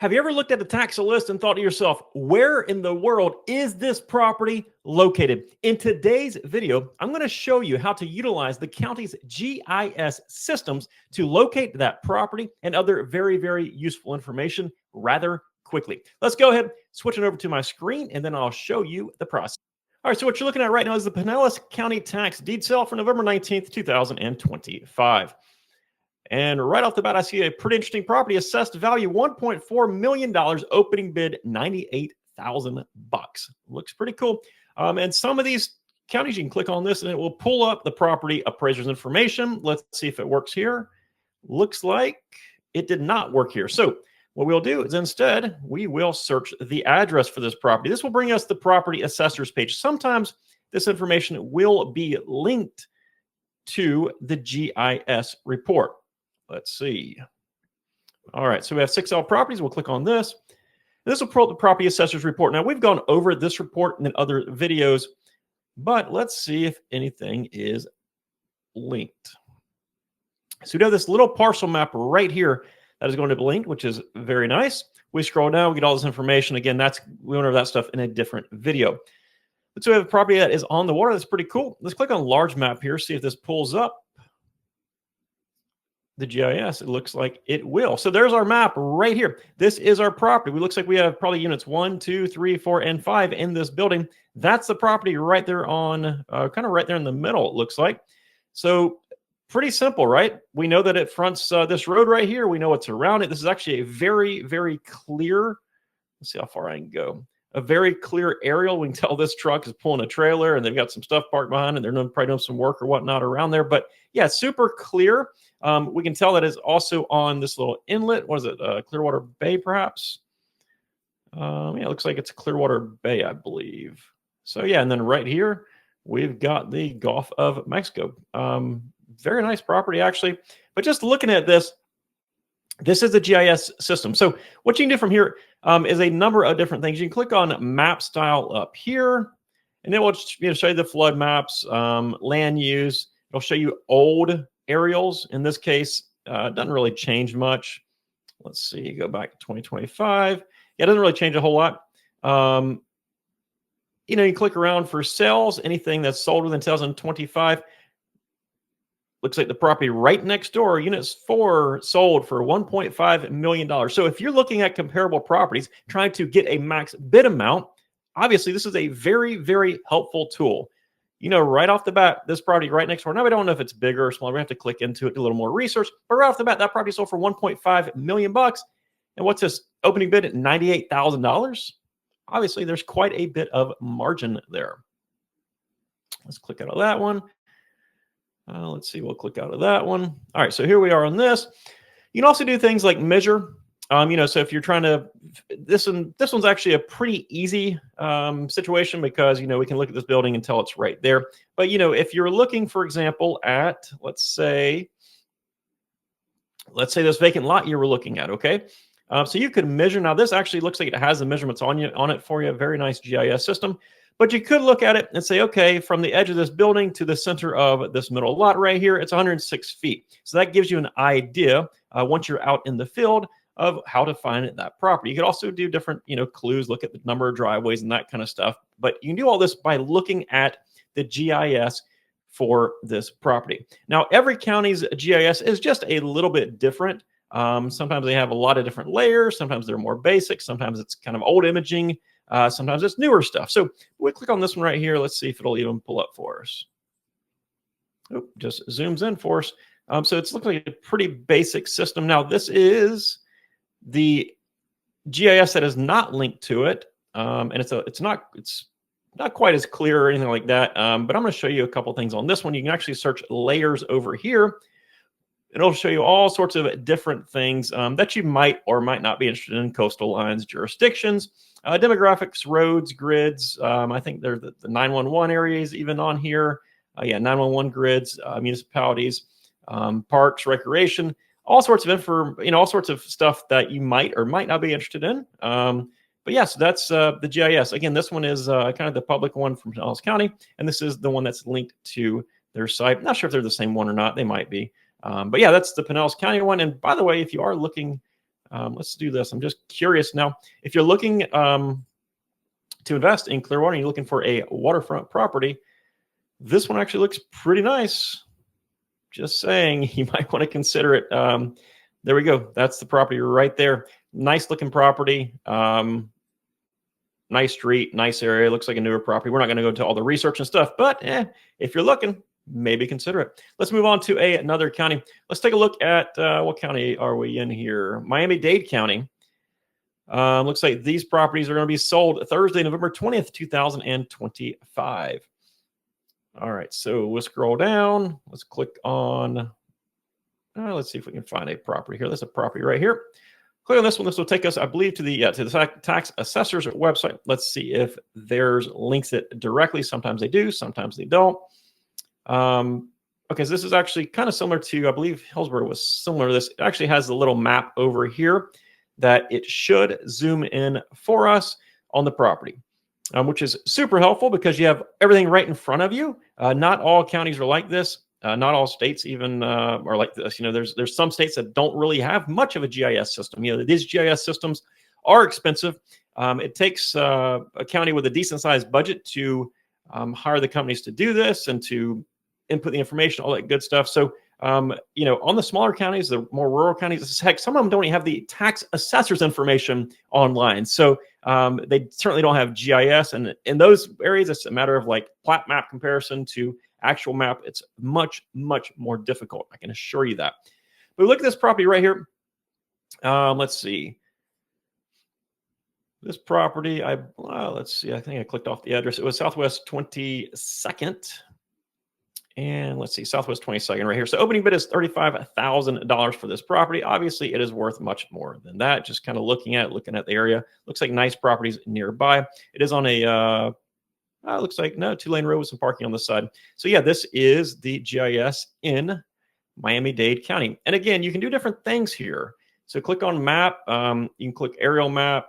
Have you ever looked at the tax list and thought to yourself, where in the world is this property located? In today's video, I'm going to show you how to utilize the county's GIS systems to locate that property and other very useful information rather quickly. Let's go ahead, switch it over to my screen, and then I'll show you the process. All right, so what you're looking at right now is the Pinellas County tax deed sale for November 19th, 2025. And right off the bat, I see a pretty interesting property, assessed value $1.4 million, opening bid $98,000. Looks pretty cool. And some of these counties, you can click on this and it will pull up the property appraiser's information. Let's see if it works here. Looks like it did not work here. So what we'll do is instead, we will search the address for this property. This will bring us the property assessor's page. Sometimes this information will be linked to the GIS report. Let's see. All right, so we have 6L properties. We'll click on this. This will pull up the property assessor's report. Now, we've gone over this report in other videos, but let's see if anything is linked. So we have this little parcel map right here that is going to be linked, which is very nice. We scroll down, we get all this information. Again, we went over that stuff in a different video. But so we have a property that is on the water. That's pretty cool. Let's click on large map here, see if this pulls up the GIS. It looks like it will. So there's our map right here. This is our property. It looks like we have probably units 1, 2, 3, 4, and 5 in this building. That's the property right there on, kind of right there in the middle, it looks like. So pretty simple, right? We know that it fronts this road right here. We know what's around it. This is actually a very clear, let's see how far I can go. A very clear aerial. We can tell this truck is pulling a trailer and they've got some stuff parked behind and they're probably doing some work or whatnot around there. But yeah, super clear. We can tell that is also on this little inlet. What is it? Clearwater Bay, perhaps? Yeah, it looks like it's Clearwater Bay, I believe. So yeah, and then right here, we've got the Gulf of Mexico. Very nice property, actually. But just looking at this, this is the GIS system. So what you can do from here is a number of different things. You can click on map style up here, and it will show you the flood maps, land use. It'll show you old aerials. In this case, it doesn't really change much. Let's see, go back to 2025. Yeah, it doesn't really change a whole lot. You click around for sales, anything that's sold within 2025. Looks like the property right next door, units 4 sold for $1.5 million. So if you're looking at comparable properties, trying to get a max bid amount, obviously this is a very helpful tool. Right off the bat, this property right next door. Now we don't know if it's bigger or smaller. We have to click into it, do a little more research. But right off the bat, that property sold for $1.5 million. And what's this opening bid at $98,000? Obviously, there's quite a bit of margin there. Let's click out of that one. Let's see, we'll click out of that one. All right, so here we are on this. You can also do things like measure. So if you're trying to, this one's actually a pretty easy situation because, we can look at this building and tell it's right there. But, if you're looking, for example, at, let's say this vacant lot you were looking at, okay? So you could measure. Now, this actually looks like it has the measurements on it for you. Very nice GIS system. But you could look at it and say, okay, from the edge of this building to the center of this middle lot right here, it's 106 feet. So that gives you an idea once you're out in the field of how to find that property. You could also do different, clues, look at the number of driveways and that kind of stuff. But you can do all this by looking at the GIS for this property. Now, every county's GIS is just a little bit different. Sometimes they have a lot of different layers. Sometimes they're more basic. Sometimes it's kind of old imaging. Sometimes it's newer stuff. So we'll click on this one right here. Let's see if it'll even pull up for us. Oh, just zooms in for us. So it's looking like a pretty basic system. Now, this is the GIS that is not linked to it. And it's not quite as clear or anything like that. But I'm going to show you a couple things on this one. You can actually search layers over here. It'll show you all sorts of different things that you might or might not be interested in: coastal lines, jurisdictions, demographics, roads, grids. I think there's the 911 areas even on here. 911 grids, municipalities, parks, recreation, all sorts of all sorts of stuff that you might or might not be interested in. But yeah, so that's the GIS. Again, this one is kind of the public one from Pinellas County, and this is the one that's linked to their site. Not sure if they're the same one or not. They might be. But yeah, that's the Pinellas County one. And by the way, if you are looking Let's do this. I'm just curious now. If you're looking to invest in Clearwater and you're looking for a waterfront property, this one actually looks pretty nice. Just saying, you might want to consider it. There we go. That's the property right there. Nice looking property. Nice street, nice area. Looks like a newer property. We're not going to go into all the research and stuff, but if you're looking, maybe consider it. Let's move on to another county. Let's take a look at what county are we in here? Miami-Dade County. Looks like these properties are going to be sold Thursday, November 20th, 2025. All right, so we'll scroll down. Let's click on, let's see if we can find a property here. There's a property right here. Click on this one. This will take us, I believe, to the tax assessor's website. Let's see if there's links it directly. Sometimes they do, sometimes they don't. Okay, so this is actually kind of similar to, I believe Hillsborough was similar to this. It actually has a little map over here that it should zoom in for us on the property, which is super helpful because you have everything right in front of you. Not all counties are like this. Not all states even are like this. You know, there's some states that don't really have much of a GIS system. You know, these GIS systems are expensive. It takes a county with a decent sized budget to hire the companies to do this and to input the information, all that good stuff. So, you know, on the smaller counties, the more rural counties, heck, some of them don't even have the tax assessor's information online. So they certainly don't have GIS. And in those areas, it's a matter of like plat map comparison to actual map. It's much, much more difficult. I can assure you that. But look at this property right here. Let's see. This property, let's see. I think I clicked off the address. It was Southwest 22nd. And let's see, Southwest 22nd right here. So opening bid is $35,000 for this property. Obviously, it is worth much more than that. Just kind of looking at the area. Looks like nice properties nearby. It is on a looks like no 2-lane road with some parking on the side. So yeah, this is the GIS in Miami-Dade County. And again, you can do different things here. So click on map. You can click aerial map,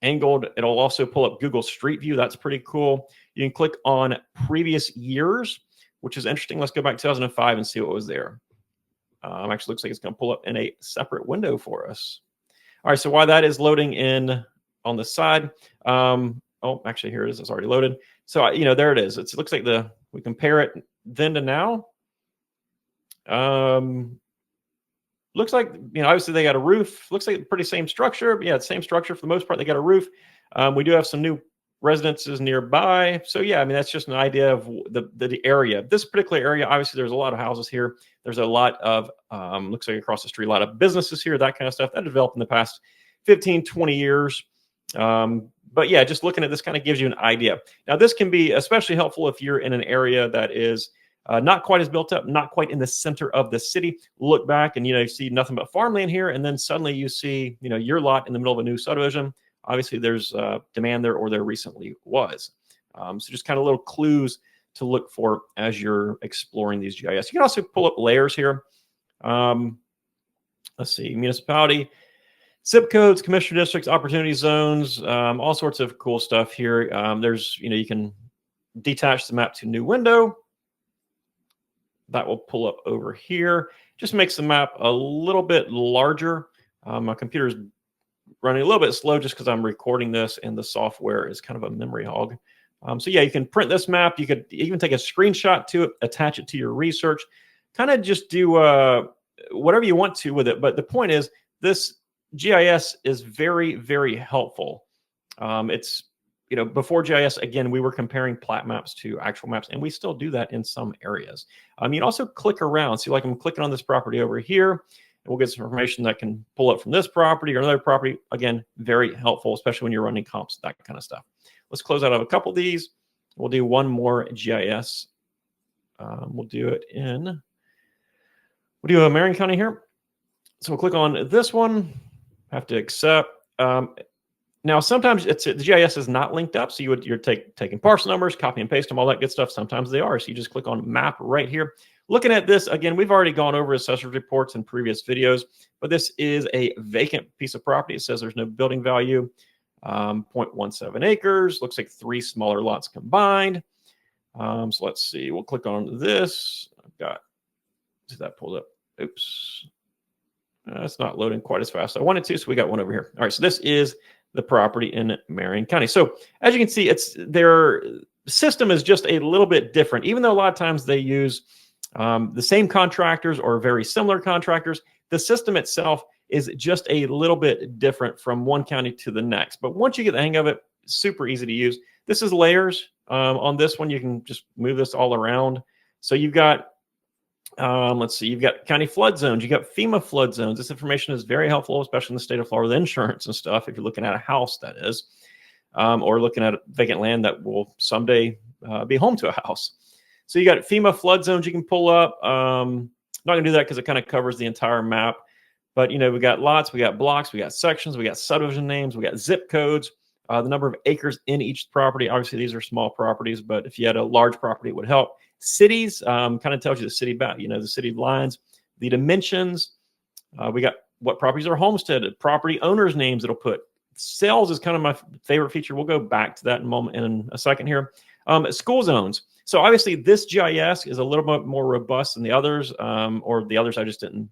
angled. It'll also pull up Google Street View. That's pretty cool. You can click on previous years, which is interesting. Let's go back to 2005 and see what was there. Actually looks like it's going to pull up in a separate window for us. All right, so while that is loading in on the side, oh, actually, here it is. It's already loaded. So, you know, there it is. It looks like we compare it then to now. Looks like, you know, obviously they got a roof. Looks like pretty same structure. Yeah, same structure for the most part. They got a roof. We do have some new residences nearby. So, yeah, I mean, that's just an idea of the area. This particular area, obviously, there's a lot of houses here. There's a lot of, looks like across the street, a lot of businesses here, that kind of stuff that developed in the past 15, 20 years. But yeah, just looking at this kind of gives you an idea. Now, this can be especially helpful if you're in an area that is not quite as built up, not quite in the center of the city. Look back and, you know, you see nothing but farmland here. And then suddenly you see, you know, your lot in the middle of a new subdivision. Obviously, there's demand there, or there recently was. So just kind of little clues to look for as you're exploring these GIS. You can also pull up layers here. Let's see, municipality, zip codes, commissioner districts, opportunity zones, all sorts of cool stuff here. There's, you know, you can detach the map to new window. That will pull up over here. Just makes the map a little bit larger. My computer's running a little bit slow just because I'm recording this and the software is kind of a memory hog. So yeah, you can print this map. You could even take a screenshot to it, attach it to your research, kind of just do whatever you want to with it. But the point is, this GIS is very, very helpful. It's, you know, before GIS, again, we were comparing plat maps to actual maps, and we still do that in some areas. You can also click around. See, like I'm clicking on this property over here, and we'll get some information that can pull up from this property or another property. Again, very helpful, especially when you're running comps, that kind of stuff. Let's close out of a couple of these. We'll do one more GIS. We'll do it in, we'll do Marion County here. So we'll click on this one. Have to accept. Now, sometimes the GIS is not linked up, so you're taking parcel numbers, copy and paste them, all that good stuff. Sometimes they are, so you just click on map right here. Looking at this, again, we've already gone over assessor's reports in previous videos, but this is a vacant piece of property. It says there's no building value, 0.17 acres. Looks like 3 smaller lots combined. So let's see. We'll click on this. I've got, see that pulled up. Oops. It's not loading quite as fast as I wanted to, so we got one over here. All right, so this is the property in Marion County. So as you can see, it's their system is just a little bit different, even though a lot of times they use the same contractors or very similar contractors. The system itself is just a little bit different from one county to the next. But once you get the hang of it, super easy to use. This is layers. On this one, you can just move this all around. So you've got let's see, you've got county flood zones, you got FEMA flood zones. This information is very helpful, especially in the state of Florida, insurance and stuff. If you're looking at a house, that is, or looking at vacant land that will someday be home to a house. So you got FEMA flood zones you can pull up. Not gonna do that because it kind of covers the entire map. But you know, we got lots, we got blocks, we got sections, we got subdivision names, we got zip codes, the number of acres in each property. Obviously, these are small properties, but if you had a large property, it would help. Cities kind of tells you the city the city lines, the dimensions. We got what properties are homesteaded, property owners' names it'll put. Sales is kind of my favorite feature. We'll go back to that in a second here. School zones. So obviously this GIS is a little bit more robust than the others, or the others I just didn't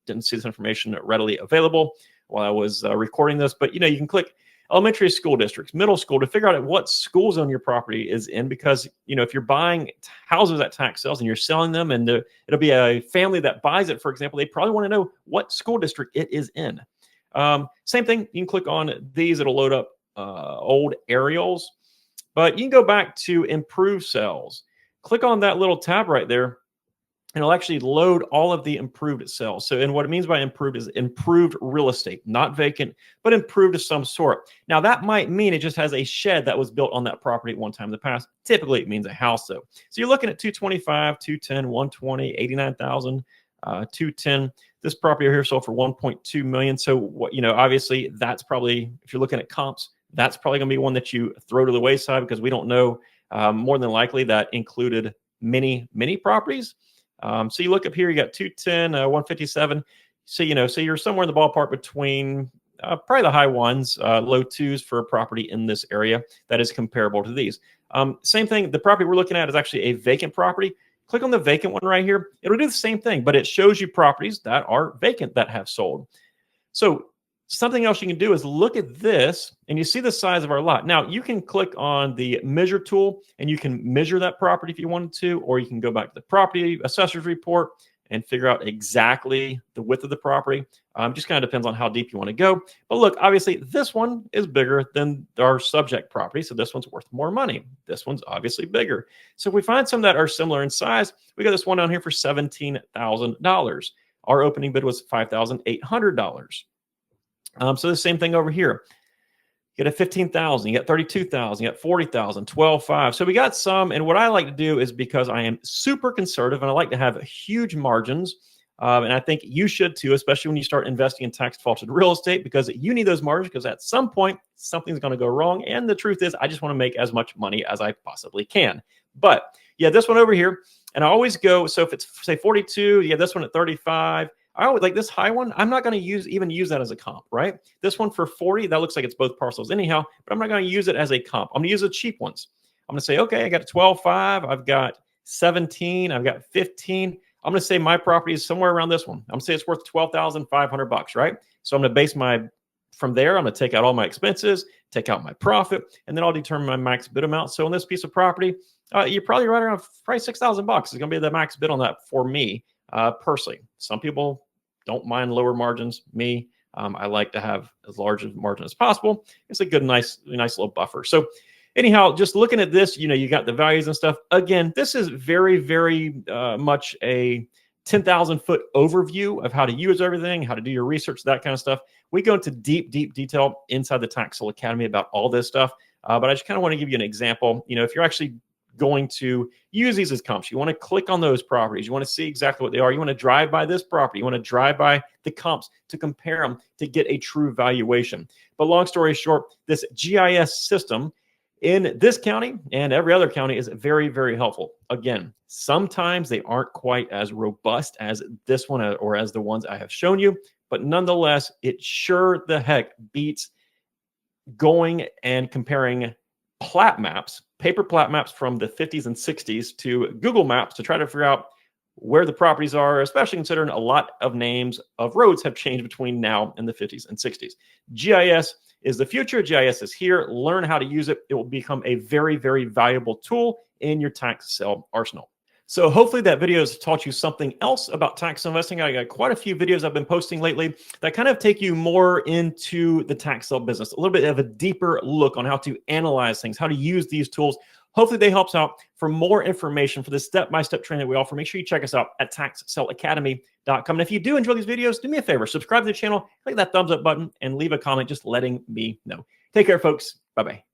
see this information readily available while I was recording this. But you know, you can click elementary school districts, middle school to figure out what school zone your property is in, because you know, if you're buying houses at tax sales and you're selling them, and it'll be a family that buys it, for example, they probably want to know what school district it is in. Same thing, you can click on these, it'll load up old aerials, but you can go back to improve cells. Click on that little tab right there, and it'll actually load all of the improved cells. So, and what it means by improved is improved real estate, not vacant, but improved of some sort. Now, that might mean it just has a shed that was built on that property at one time in the past. Typically, it means a house, though. So you're looking at 225, 210, 120, 89,000, 210. This property here sold for 1.2 million. So, what, you know, obviously, that's probably, if you're looking at comps, that's probably going to be one that you throw to the wayside, because we don't know. More than likely, that included many properties. So you look up here, you got 210, 157. So, you know, so you're somewhere in the ballpark between probably the high ones, low twos for a property in this area that is comparable to these. Same thing, the property we're looking at is actually a vacant property. Click on the vacant one right here. It'll do the same thing, but it shows you properties that are vacant that have sold. So something else you can do is look at this, and you see the size of our lot. Now, you can click on the measure tool, and you can measure that property if you wanted to, or you can go back to the property assessor's report and figure out exactly the width of the property. Just kind of depends on how deep you want to go. But look, obviously, this one is bigger than our subject property, so this one's worth more money. This one's obviously bigger. So if we find some that are similar in size, we got this one down here for $17,000. Our opening bid was $5,800. So the same thing over here. You got a 15,000, you got 32,000, you got 40,000, 12,500. So we got some, and what I like to do is, because I am super conservative and I like to have huge margins, and I think you should too, especially when you start investing in tax defaulted real estate, because you need those margins, because at some point something's going to go wrong. And the truth is, I just want to make as much money as I possibly can. But yeah, this one over here, and I always go, so if it's say 42, you have this one at 35. I always like this high one. I'm not going to even use that as a comp, right? This one for 40, that looks like it's both parcels anyhow, but I'm not going to use it as a comp. I'm going to use the cheap ones. I'm going to say, okay, I got a 12.5, I've got 17, I've got 15. I'm going to say my property is somewhere around this one. I'm going to say it's worth $12,500, right? So I'm going to base from there, I'm going to take out all my expenses, take out my profit, and then I'll determine my max bid amount. So on this piece of property, you're probably right around probably $6,000. It's going to be the max bid on that for me. Personally, some people don't mind lower margins. Me, I like to have as large a margin as possible. It's a good, nice little buffer. So anyhow, just looking at this, you know, you got the values and stuff. Again, this is very, very much a 10,000 foot overview of how to use everything, how to do your research, that kind of stuff. We go into deep detail inside the Tax Soul Academy about all this stuff. But I just kind of want to give you an example. You know, if you're actually going to use these as comps, you want to click on those properties, you want to see exactly what they are, you want to drive by this property, you want to drive by the comps to compare them to get a true valuation. But long story short, this GIS system in this county and every other county is very, very helpful. Again, sometimes they aren't quite as robust as this one or as the ones I have shown you, but nonetheless, it sure the heck beats going and comparing plat maps, paper plat maps from the 50s and 60s to Google Maps to try to figure out where the properties are, especially considering a lot of names of roads have changed between now and the 50s and 60s. GIS is the future. GIS is here. Learn how to use it. It will become a very, very valuable tool in your tax sale arsenal. So hopefully that video has taught you something else about tax investing. I got quite a few videos I've been posting lately that kind of take you more into the tax sale business, a little bit of a deeper look on how to analyze things, how to use these tools. Hopefully they helps out. For more information for this step-by-step training that we offer, make sure you check us out at taxsaleacademy.com. And if you do enjoy these videos, do me a favor, subscribe to the channel, click that thumbs up button, and leave a comment just letting me know. Take care, folks. Bye-bye.